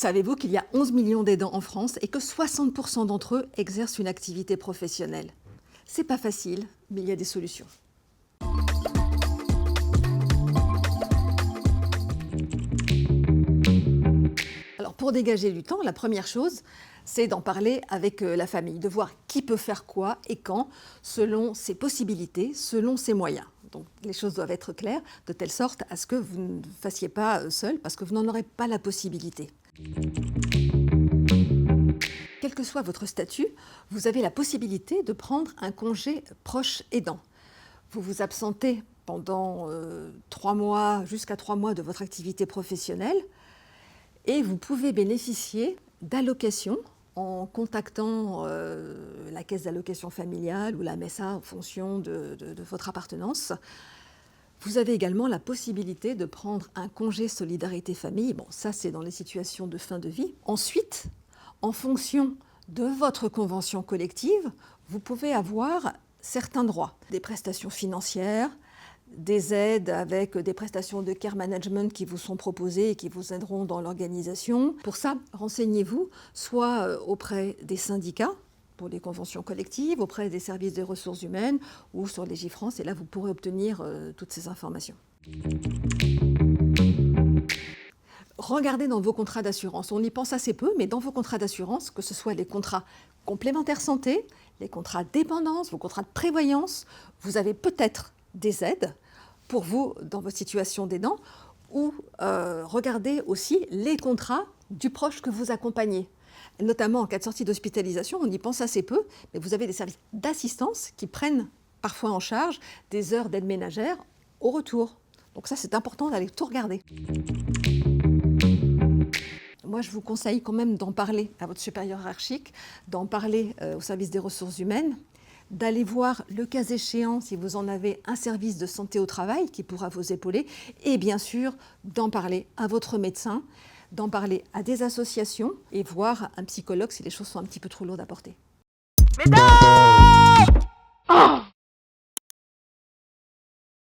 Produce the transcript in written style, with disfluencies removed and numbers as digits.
Savez-vous qu'il y a 11 millions d'aidants en France et que 60% d'entre eux exercent une activité professionnelle? C'est pas facile, mais il y a des solutions. Alors pour dégager du temps, la première chose, c'est d'en parler avec la famille, de voir qui peut faire quoi et quand, selon ses possibilités, selon ses moyens. Donc les choses doivent être claires, de telle sorte à ce que vous ne fassiez pas seul, parce que vous n'en aurez pas la possibilité. Quel que soit votre statut, vous avez la possibilité de prendre un congé proche aidant. Vous vous absentez pendant 3 mois, jusqu'à 3 mois de votre activité professionnelle et vous pouvez bénéficier d'allocations en contactant la caisse d'allocation familiale ou la MSA en fonction de votre appartenance. Vous avez également la possibilité de prendre un congé solidarité famille. Bon, ça, c'est dans les situations de fin de vie. Ensuite, en fonction de votre convention collective, vous pouvez avoir certains droits, des prestations financières, des aides avec des prestations de care management qui vous sont proposées et qui vous aideront dans l'organisation. Pour ça, renseignez-vous soit auprès des syndicats, pour les conventions collectives, auprès des services des ressources humaines ou sur Légifrance, et là vous pourrez obtenir toutes ces informations. Regardez dans vos contrats d'assurance, on y pense assez peu, mais dans vos contrats d'assurance, que ce soit les contrats complémentaires santé, les contrats dépendance, vos contrats de prévoyance, vous avez peut-être des aides pour vous dans votre situation d'aidant, ou regardez aussi les contrats du proche que vous accompagnez. Notamment en cas de sortie d'hospitalisation, on y pense assez peu, mais vous avez des services d'assistance qui prennent parfois en charge des heures d'aide ménagère au retour. Donc ça, c'est important d'aller tout regarder. Moi, je vous conseille quand même d'en parler à votre supérieur hiérarchique, d'en parler au service des ressources humaines, d'aller voir, le cas échéant, si vous en avez un service de santé au travail qui pourra vous épauler, et bien sûr, d'en parler à votre médecin, d'en parler à des associations et voir un psychologue si les choses sont un petit peu trop lourdes à porter. Mesdames!